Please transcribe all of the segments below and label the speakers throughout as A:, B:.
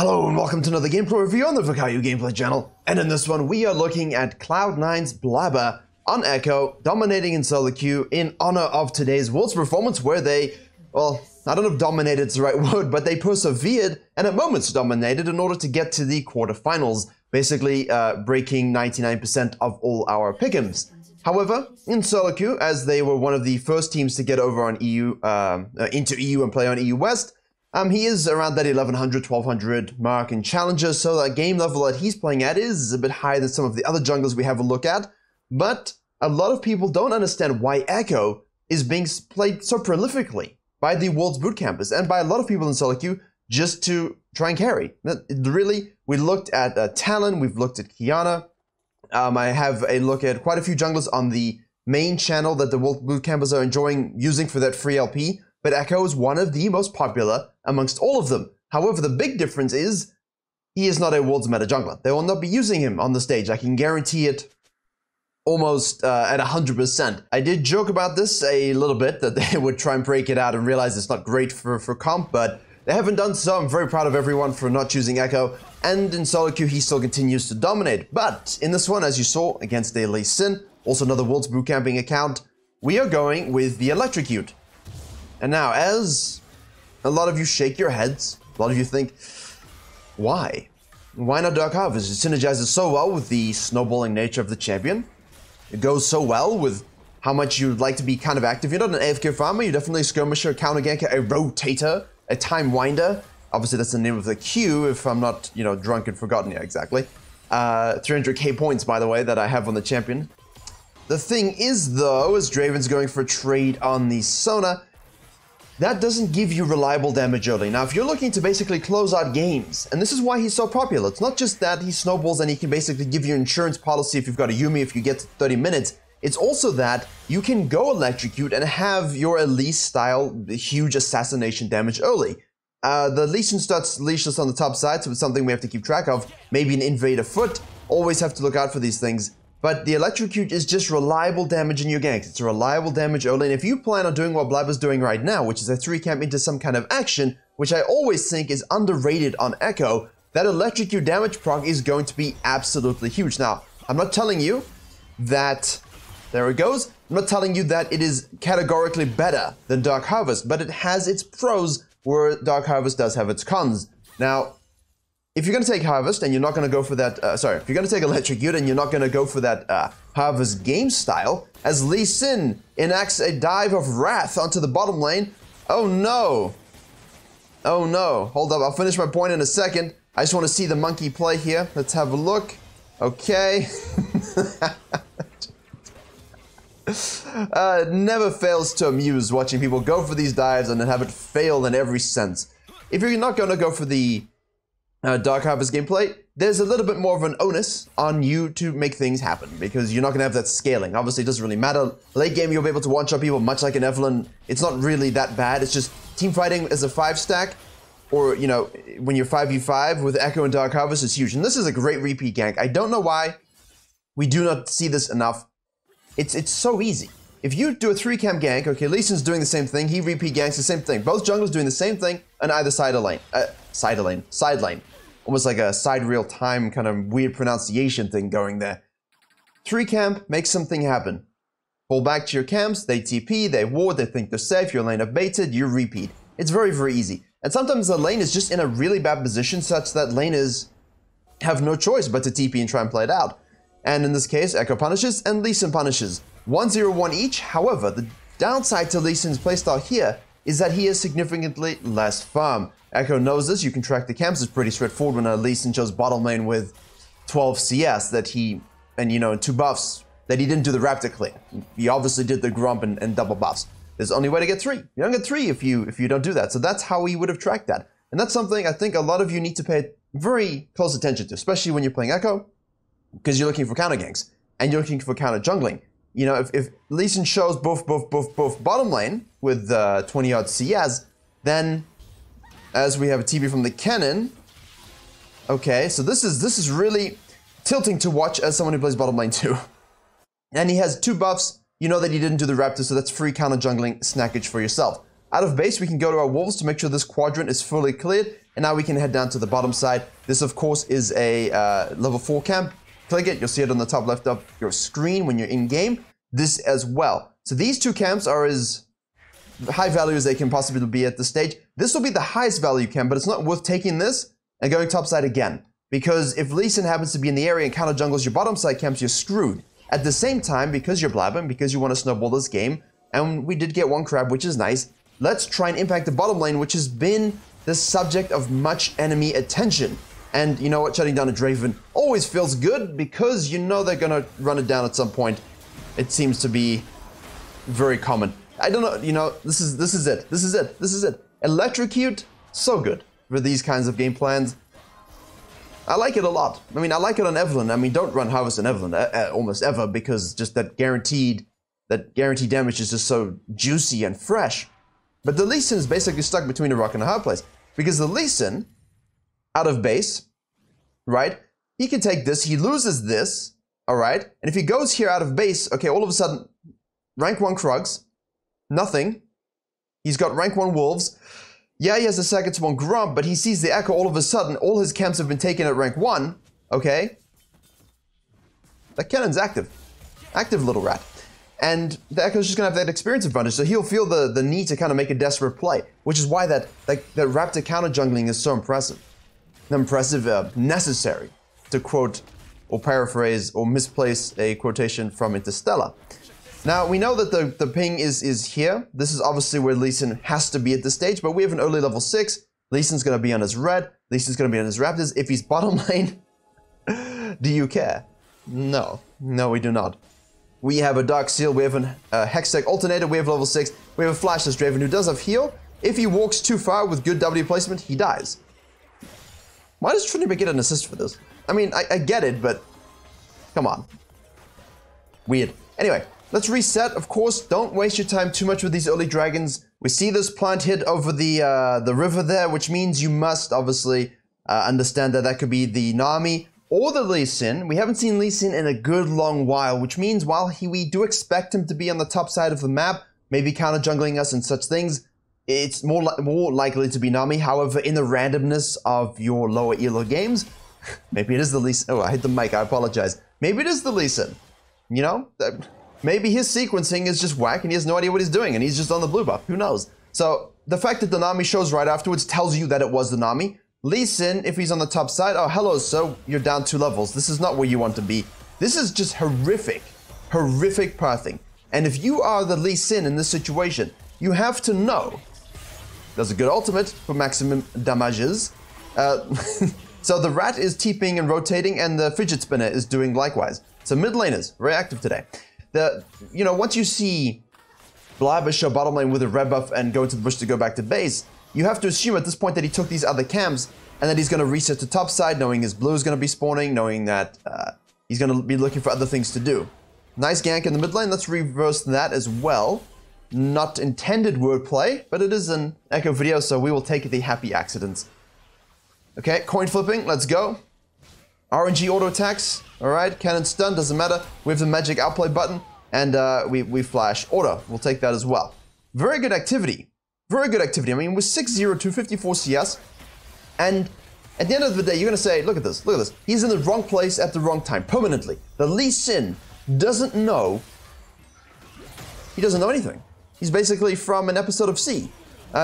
A: Hello and welcome to another gameplay review on the Virkayu gameplay channel. And in this one, we are looking at Cloud9's Blabber on Ekko, dominating in solo queue in honor of today's Worlds performance where they, well, I don't know if dominated is the right word, but they persevered and at moments dominated in order to get to the quarterfinals, basically breaking 99% of all our pick'ems. However, in solo queue, as they were one of the first teams to get over on into EU and play on EU West, he is around that 1100, 1200 mark in challenges, so that game level that he's playing at is a bit higher than some of the other junglers we have a look at. But a lot of people don't understand why Ekko is being played so prolifically by the World's Bootcampers and by a lot of people in solo queue just to try and carry. Really, we looked at Talon, we've looked at Kiana. I have a look at quite a few junglers on the main channel that the World Bootcampers are enjoying using for that free LP. But Ekko is one of the most popular amongst all of them. However, the big difference is he is not a World's meta jungler. They will not be using him on the stage. I can guarantee it almost at 100%. I did joke about this a little bit, that they would try and break it out and realize it's not great for comp, but they haven't done so. I'm very proud of everyone for not choosing Ekko. And in solo queue, he still continues to dominate. But in this one, as you saw, against a Lee Sin, also another World's Bootcamping account, we are going with the electrocute. And now, as a lot of you shake your heads, a lot of you think, why? Why not Dark Harvest? It synergizes so well with the snowballing nature of the champion. It goes so well with how much you'd like to be kind of active. You're not an AFK farmer, you're definitely a skirmisher, a counter ganker, a rotator, a time winder. Obviously, that's the name of the queue, if I'm not, drunk and forgotten yet exactly. 300k points, by the way, that I have on the champion. The thing is, though, as Draven's going for a trade on the Sona, that doesn't give you reliable damage early. Now, if you're looking to basically close out games, and this is why he's so popular, it's not just that he snowballs and he can basically give you insurance policy if you've got a Yumi if you get to 30 minutes. It's also that you can go electrocute and have your Elise style huge assassination damage early. The Lee Sin starts leashless on the top side, so it's something we have to keep track of. Maybe an invade afoot. Always have to look out for these things. But the electrocute is just reliable damage in your ganks. It's a reliable damage early, and if you plan on doing what Blabber's doing right now, which is a 3-camp into some kind of action, which I always think is underrated on Ekko, that electrocute damage proc is going to be absolutely huge. Now, I'm not telling you that, there it goes, I'm not telling you that it is categorically better than Dark Harvest, but it has its pros where Dark Harvest does have its cons. Now, if you're going to take Harvest and you're not going to go for that, if you're going to take Electrocute and you're not going to go for that Harvest game style, as Lee Sin enacts a dive of wrath onto the bottom lane. Oh no. Oh no. Hold up, I'll finish my point in a second. I just want to see the monkey play here. Let's have a look. Okay. It never fails to amuse watching people go for these dives and then have it fail in every sense. If you're not going to go for the Dark Harvest gameplay, there's a little bit more of an onus on you to make things happen because you're not going to have that scaling. Obviously, it doesn't really matter. Late game, you'll be able to one-shot people much like an Evelyn. It's not really that bad. It's just team fighting as a 5-stack or, when you're 5v5 with Ekko and Dark Harvest is huge. And this is a great repeat gank. I don't know why we do not see this enough. It's so easy. If you do a 3-camp gank, okay, Lee Sin's doing the same thing. He repeat ganks the same thing. Both junglers doing the same thing on either side of lane. Side lane. Almost like a side real time kind of weird pronunciation thing going there. 3-camp, make something happen. Pull back to your camps, they TP, they ward, they think they're safe, your lane are baited, you repeat. It's very, very easy. And sometimes the lane is just in a really bad position such that laners have no choice but to TP and try and play it out. And in this case, Ekko punishes and Lee Sin punishes. 1-0-1 each. However, the downside to Lee Sin's playstyle here is that he is significantly less farm. Ekko knows this. You can track the camps. It's pretty straightforward when Lee Sin chose bottom lane with 12 CS that he, and 2 buffs that he didn't do the Raptor clear. He obviously did the Grump and double buffs. There's only way to get 3. You don't get 3 if you don't do that. So that's how he would have tracked that. And that's something I think a lot of you need to pay very close attention to, especially when you're playing Ekko, because you're looking for counter ganks and you're looking for counter jungling. If Lee Sin shows both bottom lane with 20-odd CS, then as we have a TP from the cannon, okay, so this is really tilting to watch as someone who plays bottom lane too. And he has 2 buffs. You know that he didn't do the Raptor, so that's free counter jungling snackage for yourself. Out of base, we can go to our wolves to make sure this quadrant is fully cleared. And now we can head down to the bottom side. This, of course, is a level 4 camp. Click it, you'll see it on the top left of your screen when you're in-game. This as well. So these two camps are as high value as they can possibly be at this stage. This will be the highest value camp, but it's not worth taking this and going topside again. Because if Lee Sin happens to be in the area and counter jungles your bottom side camps, you're screwed. At the same time, because you're blabbing, because you want to snowball this game, and we did get one crab, which is nice, let's try and impact the bottom lane, which has been the subject of much enemy attention. And you know what, shutting down a Draven always feels good because you know they're gonna run it down at some point. It seems to be very common. I don't know, you know, this is it. Electrocute, so good for these kinds of game plans. I like it a lot. I mean, I like it on Evelyn. I mean, don't run Harvest on Evelyn almost ever because just that guaranteed damage is just so juicy and fresh. But the Lee Sin is basically stuck between a rock and a hard place because the Lee Sin, out of base, right? He can take this. He loses this, all right? And if he goes here out of base, okay, all of a sudden, rank 1 Krugs, nothing. He's got rank 1 Wolves. Yeah, he has a second one Grump, but he sees the Ekko all of a sudden. All his camps have been taken at rank 1, okay? That cannon's active. Active little rat. And the Ekko's just gonna have that experience advantage, so he'll feel the need to kind of make a desperate play, which is why that raptor counter jungling is so impressive. Necessary, to quote or paraphrase or misplace a quotation from Interstellar. Now, we know that the ping is here. This is obviously where Lee Sin has to be at this stage, but we have an early level 6. Lee Sin's going to be on his red. Lee Sin's going to be on his raptors. If he's bottom lane, do you care? No. No, we do not. We have a Dark Seal. We have a Hextech Alternator. We have level 6. We have a Flashless Draven who does have heal. If he walks too far with good W placement, he dies. Why does Trinity get an assist for this? I mean, I get it, but come on. Weird. Anyway. Let's reset, of course. Don't waste your time too much with these early dragons. We see this plant hit over the river there, which means you must obviously understand that could be the Nami or the Lee Sin. We haven't seen Lee Sin in a good long while, which means while we do expect him to be on the top side of the map, maybe counter jungling us and such things, it's more likely to be Nami. However, in the randomness of your lower elo games, maybe it is the Lee Sin. Oh, I hit the mic. I apologize. Maybe it is the Lee Sin. You know? Maybe his sequencing is just whack and he has no idea what he's doing and he's just on the blue buff. Who knows? So the fact that the Nami shows right afterwards tells you that it was the Nami. Lee Sin, if he's on the top side, oh, hello, so you're down 2 levels. This is not where you want to be. This is just horrific pathing. And if you are the Lee Sin in this situation, you have to know there's a good ultimate for maximum damages. So the rat is TPing and rotating and the fidget spinner is doing likewise. So mid laners, very active today. You know, once you see Blabber show bottom lane with a red buff and go into the bush to go back to base, you have to assume at this point that he took these other camps and that he's going to reset to top side, knowing his blue is going to be spawning, knowing that he's going to be looking for other things to do. Nice gank in the mid lane. Let's reverse that as well. Not intended wordplay, but it is an Ekko video, so we will take the happy accidents. Okay, coin flipping. Let's go. RNG auto attacks, alright, cannon stun, doesn't matter. We have the magic outplay button, and we flash auto. We'll take that as well. Very good activity. Very good activity. I mean, with 6-0, 254 CS, and at the end of the day, you're going to say, look at this, look at this. He's in the wrong place at the wrong time, permanently. The Lee Sin doesn't know, he doesn't know anything. He's basically from an episode of C.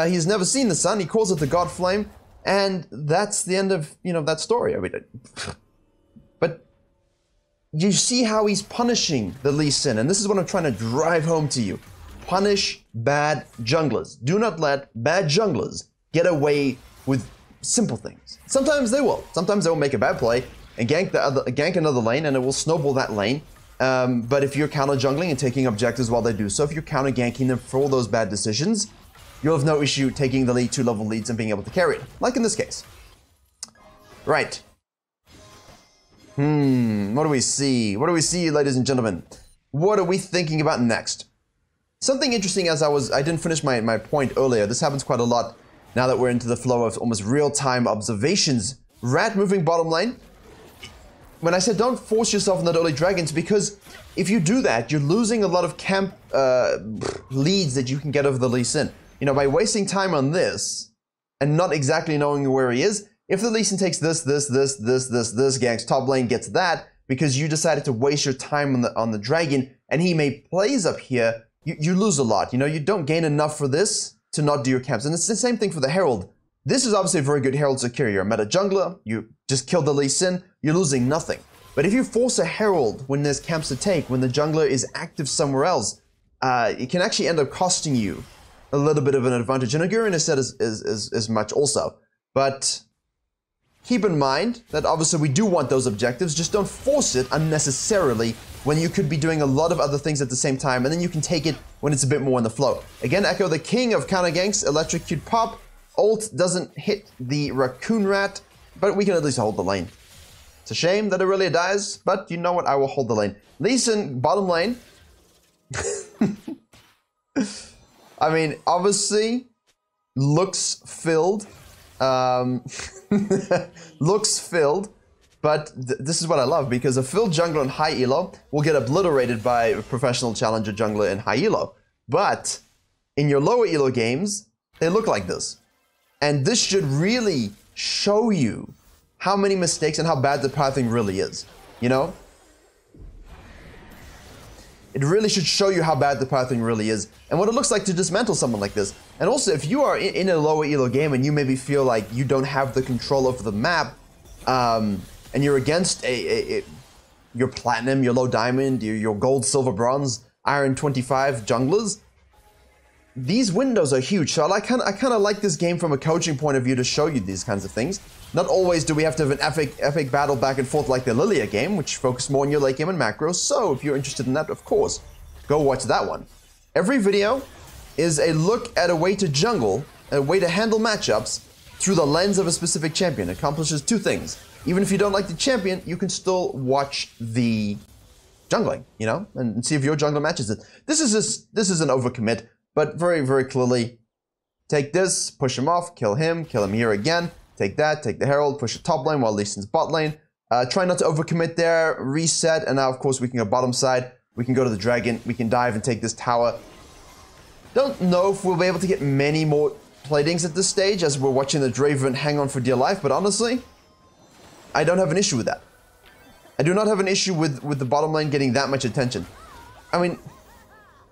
A: He's never seen the sun, he calls it the God Flame, and that's the end of, you know, that story. I mean, but you see how he's punishing the Lee Sin, and this is what I'm trying to drive home to you. Punish bad junglers. Do not let bad junglers get away with simple things. Sometimes they will. Sometimes they will make a bad play and gank another lane, and it will snowball that lane. But if you're counter jungling and taking objectives while they do so, if you're counter ganking them for all those bad decisions, you'll have no issue taking the lead 2-level leads and being able to carry it, like in this case. Right. What do we see? What do we see, ladies and gentlemen? What are we thinking about next? Something interesting as I didn't finish my point earlier. This happens quite a lot now that we're into the flow of almost real-time observations. Rat moving bottom lane. When I said don't force yourself on that early dragons, because if you do that, you're losing a lot of camp leads that you can get over the Lee Sin. You know, by wasting time on this, and not exactly knowing where he is. If the Lee Sin takes this, ganks top lane, gets that, because you decided to waste your time on the dragon, and he may plays up here, you lose a lot. You know, you don't gain enough for this to not do your camps. And it's the same thing for the Herald. This is obviously a very good Herald secure. You're a meta jungler, you just killed the Lee Sin, you're losing nothing. But if you force a Herald when there's camps to take, when the jungler is active somewhere else, it can actually end up costing you a little bit of an advantage. And Agurin has said as much also. But keep in mind that obviously we do want those objectives, just don't force it unnecessarily when you could be doing a lot of other things at the same time, and then you can take it when it's a bit more in the flow. Again, Ekko, the king of counter ganks, electrocute pop, ult doesn't hit the raccoon rat, but we can at least hold the lane. It's a shame that Aurelia dies, but you know what, I will hold the lane. Lee Sin, bottom lane. I mean, obviously, looks filled. Looks filled, but this is what I love, because a filled jungler in high elo will get obliterated by a professional challenger jungler in high elo. But in your lower elo games, they look like this. And this should really show you how many mistakes and how bad the pathing really is, you know? It really should show you how bad the pathing really is and what it looks like to dismantle someone like this. And also, if you are in a lower elo game and you maybe feel like you don't have the control of the map, and you're against your platinum, your low diamond, your gold, silver, bronze, iron 25 junglers, these windows are huge. So I kind of like this game from a coaching point of view to show you these kinds of things. Not always do we have to have an epic battle back and forth like the Lilia game, which focused more on your late game and macros. So if you're interested in that, of course, go watch that one. Every video is a look at a way to jungle, a way to handle matchups through the lens of a specific champion. It accomplishes two things. Even if you don't like the champion, you can still watch the jungling, you know, and see if your jungler matches it. This is an overcommit, but very, very clearly, take this, push him off, kill him here again, take that, take the Herald, push the top lane while Lee Sin's bot lane. Try not to overcommit there, reset, and now of course we can go bottom side, we can go to the dragon, we can dive and take this tower. Don't know if we'll be able to get many more platings at this stage as we're watching the Draven hang on for dear life, but honestly, I don't have an issue with that. I do not have an issue with the bottom lane getting that much attention. I mean,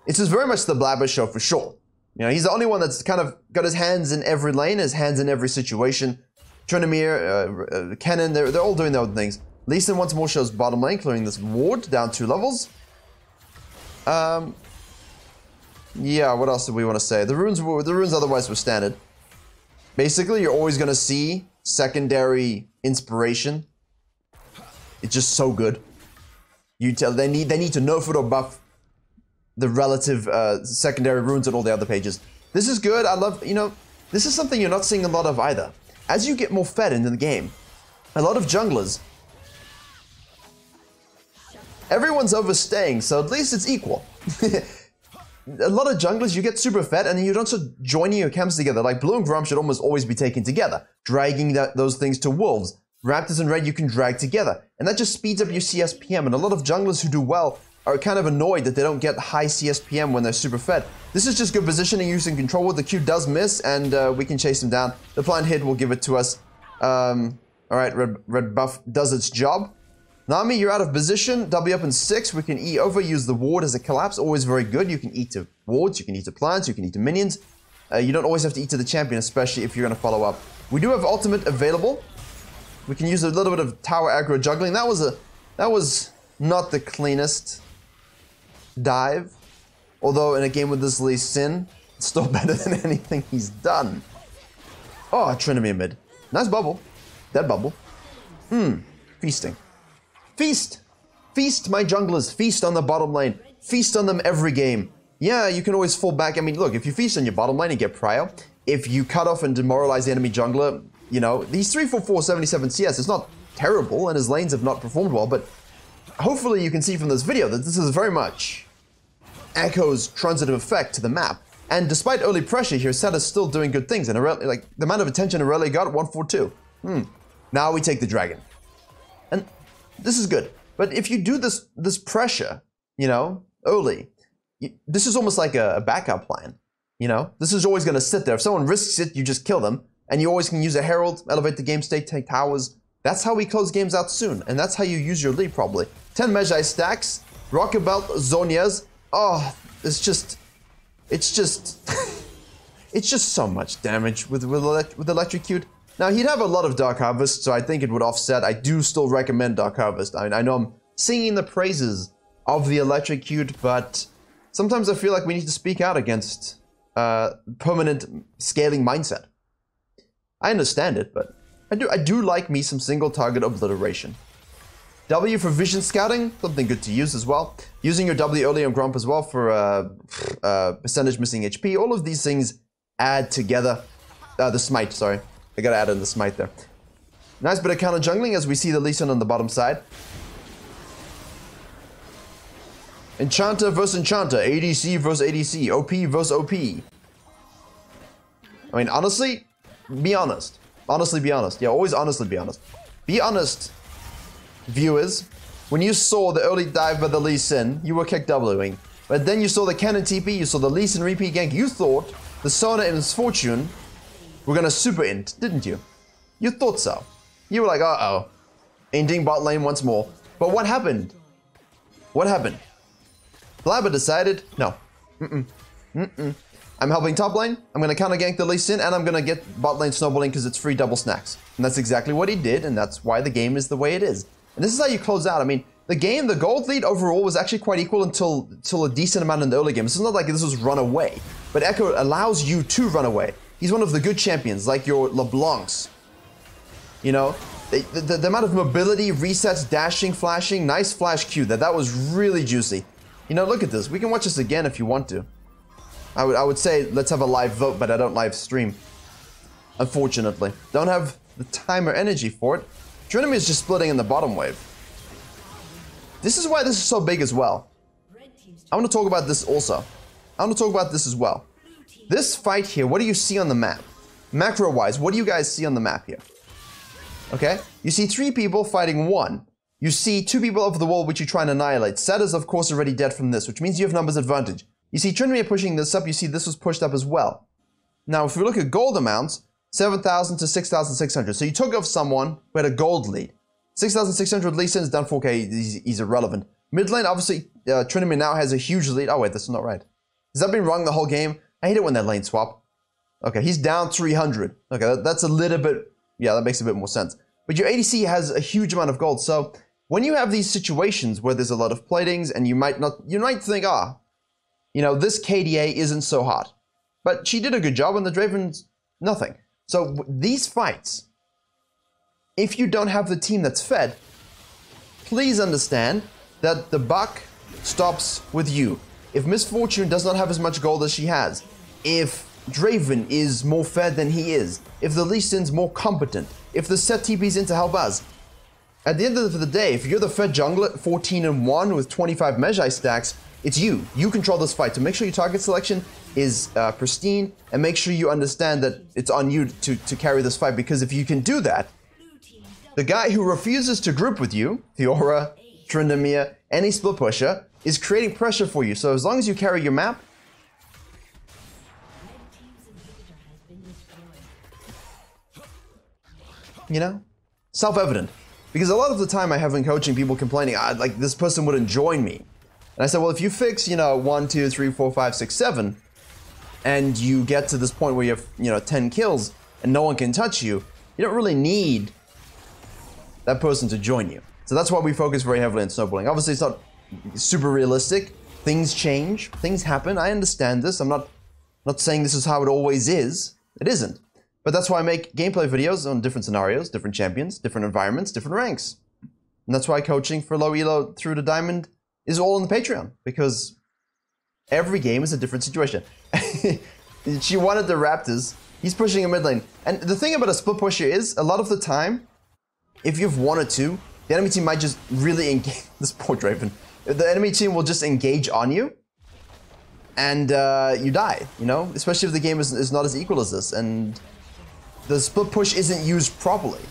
A: it's just very much the Blabber show for sure. You know, he's the only one that's kind of got his hands in every lane, his hands in every situation. Trinamir, Kennen, they're all doing their own things. Lee Sin once more shows bottom lane, clearing this ward down 2 levels. Yeah, what else do we want to say? The runes otherwise were standard. Basically, you're always going to see secondary inspiration. It's just so good. They need to nerf it or buff the relative secondary runes at all the other pages. This is good. I love, you know, this is something you're not seeing a lot of either. As you get more fed into the game, a lot of junglers, everyone's overstaying, so at least it's equal. A lot of junglers, you get super fed, and then you don't start joining your camps together. Like Blue and Grom should almost always be taken together, dragging those things to wolves. Raptors and Red you can drag together, and that just speeds up your CSPM. And a lot of junglers who do well are kind of annoyed that they don't get high CSPM when they're super fed. This is just good positioning using control ward. The Q does miss, and we can chase him down. The plant hit will give it to us. Alright, red buff does its job. Nami, you're out of position. W up in 6. We can E over, use the ward as a collapse. Always very good. You can E to wards, you can E to plants, you can E to minions. You don't always have to E to the champion, especially if you're going to follow up. We do have ultimate available. We can use a little bit of tower aggro juggling. That was not the cleanest dive. Although in a game with this Lee Sin, it's still better than anything he's done. Oh, Trinamir mid. Nice bubble. Dead bubble. Feasting. Feast! Feast, my junglers. Feast on the bottom lane. Feast on them every game. Yeah, you can always fall back. I mean, look, if you feast on your bottom lane and get prio, if you cut off and demoralize the enemy jungler, you know, these 344 77 CS is not terrible, and his lanes have not performed well, but hopefully you can see from this video that this is very much Ekko's transitive effect to the map. And despite early pressure here, Set is still doing good things, and like the amount of attention Aurelia got, 142. Now we take the dragon. And this is good. But if you do this pressure, you know, early, this is almost like a backup plan. You know, this is always going to sit there. If someone risks it, you just kill them. and you always can use a Herald, elevate the game state, take towers. That's how we close games out soon, and that's how you use your lead probably. 10 Magi stacks, Rocket Belt, Zonias. Oh, it's just it's just so much damage with electrocute. Now he'd have a lot of Dark Harvest, so I think it would offset. I do still recommend Dark Harvest. I mean, I know I'm singing the praises of the electrocute, but sometimes I feel like we need to speak out against permanent scaling mindset. I understand it, but I do like me some single target obliteration. W for vision scouting, something good to use as well. Using your W early on Grump as well for percentage missing HP. All of these things add together. The smite, sorry. I gotta add in the smite there. Nice bit of counter jungling as we see the Lee Sin on the bottom side. Enchanter versus Enchanter, ADC versus ADC, OP versus OP. I mean, honestly, be honest. Honestly, be honest. Yeah, always honestly be honest. Be honest, viewers. When you saw the early dive by the Lee Sin, you were kick Wing. But then you saw the cannon TP, you saw the Lee Sin repeat gank. You thought the Sona and Misfortune were gonna super int, didn't you? You thought so. You were like, uh-oh. Inting bot lane once more. But what happened? What happened? Blabber decided, no. I'm helping top lane, I'm gonna counter gank the Lee Sin, and I'm gonna get bot lane snowballing because it's free double snacks. And that's exactly what he did, and that's why the game is the way it is. And this is how you close out. I mean, the gold lead overall was actually quite equal until a decent amount in the early game. This is not like this was run away. But Ekko allows you to run away. He's one of the good champions, like your LeBlancs. You know, the amount of mobility, resets, dashing, flashing, nice flash Q. That was really juicy. You know, look at this. We can watch this again if you want to. I would say let's have a live vote, but I don't live stream. Unfortunately. Don't have the time or energy for it. Trinity is just splitting in the bottom wave. This is why this is so big as well. I want to talk about this also. I want to talk about this as well. This fight here, what do you see on the map? Macro-wise, what do you guys see on the map here? Okay? You see 3 people fighting 1. You see 2 people over the wall which you try and annihilate. Set is of course already dead from this, which means you have numbers advantage. You see Trinity pushing this up, you see this was pushed up as well. Now if we look at gold amounts, 7,000 to 6,600. So you took off someone who had a gold lead. 6,600 Lee Sin is done 4k, he's irrelevant. Mid lane, obviously, Trinity now has a huge lead. Oh wait, this is not right. Has that been wrong the whole game? I hate it when that lane swap. Okay, he's down 300. Okay, that's a little bit, yeah, that makes a bit more sense. But your ADC has a huge amount of gold, so when you have these situations where there's a lot of platings and you might think, you know, this KDA isn't so hot. But she did a good job and the Draven's nothing. So these fights, if you don't have the team that's fed, please understand that the buck stops with you. If Misfortune does not have as much gold as she has, if Draven is more fed than he is, if the Lee Sin's more competent, if the set TP's in to help us, at the end of the day, if you're the fed jungler 14-1 with 25 Magi stacks, it's you. You control this fight. So make sure your target selection is pristine, and make sure you understand that it's on you to carry this fight, because if you can do that, the guy who refuses to group with you, Fiora, Tryndamere, any split pusher, is creating pressure for you. So as long as you carry your map, you know, self-evident. Because a lot of the time I have in coaching people complaining, like this person wouldn't join me. And I said, well, if you fix, you know, 1, 2, 3, 4, 5, 6, 7, and you get to this point where you have, you know, 10 kills and no one can touch you, you don't really need that person to join you. So that's why we focus very heavily on snowballing. Obviously, it's not super realistic. Things change. Things happen. I understand this. I'm not saying this is how it always is. It isn't. But that's why I make gameplay videos on different scenarios, different champions, different environments, different ranks. And that's why coaching for low elo through to diamond is all on the Patreon, because every game is a different situation. She wanted the Raptors. He's pushing a mid lane. And the thing about a split pusher is, a lot of the time, if you've 1 or 2, the enemy team might just really engage. This poor Draven. The enemy team will just engage on you, and you die, you know? Especially if the game is not as equal as this, and the split push isn't used properly.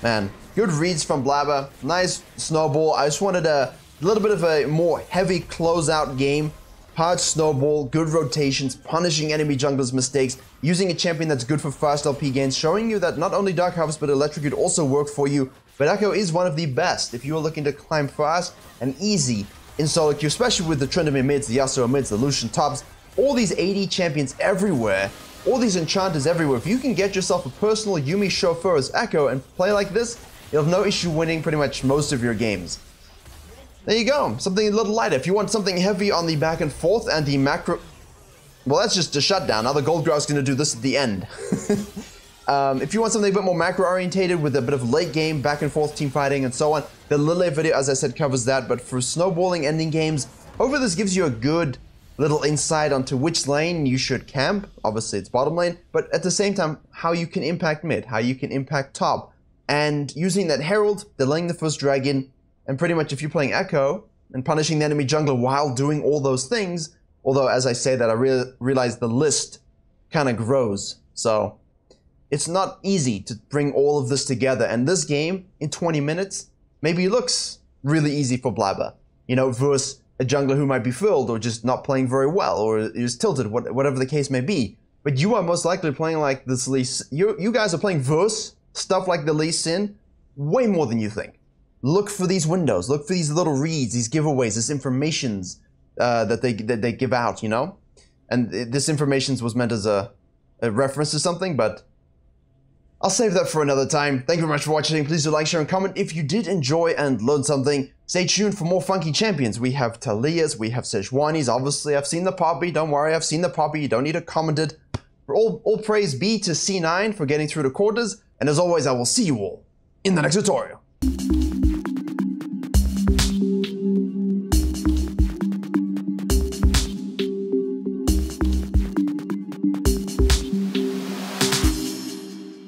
A: Man, good reads from Blabber. Nice snowball. I just wanted a little bit of a more heavy closeout game. hard snowball, good rotations, punishing enemy junglers' mistakes, using a champion that's good for fast LP gains, showing you that not only Dark Harvest but electrocute also work for you. But Ekko is one of the best if you are looking to climb fast and easy in solo queue, especially with the Tryndamere mids, the Yasuo mids, the Lucian tops, all these AD champions everywhere, all these enchanters everywhere. If you can get yourself a personal Yuumi chauffeur as Ekko and play like this, you'll have no issue winning pretty much most of your games. There you go, something a little lighter. If you want something heavy on the back and forth and the macro... Well, that's just a shutdown. Now the Goldgrow's going to do this at the end. If you want something a bit more macro orientated with a bit of late game, back and forth team fighting and so on, the Lille video, as I said, covers that. But for snowballing ending games, hopefully this gives you a good little insight onto which lane you should camp. Obviously it's bottom lane, but at the same time, how you can impact mid, how you can impact top. And using that Herald, delaying the first dragon, and pretty much if you're playing Ekko and punishing the enemy jungler while doing all those things, although as I say that, I realize the list kind of grows. So it's not easy to bring all of this together. And this game, in 20 minutes, maybe looks really easy for Blabber. You know, versus a jungler who might be filled or just not playing very well or is tilted, whatever the case may be. But you are most likely playing like this Lee Sin. You guys are playing verse stuff like the Lee Sin way more than you think. Look for these windows, look for these little reads, these giveaways, this informations that they give out, you know? And this information was meant as a reference to something, but I'll save that for another time. Thank you very much for watching. Please do like, share, and comment if you did enjoy and learn something. Stay tuned for more funky champions. We have Talias, we have Sejuani's. Obviously, I've seen the Poppy. Don't worry, I've seen the Poppy. You don't need to comment it. All praise be to C9 for getting through the quarters. And as always, I will see you all in the next tutorial.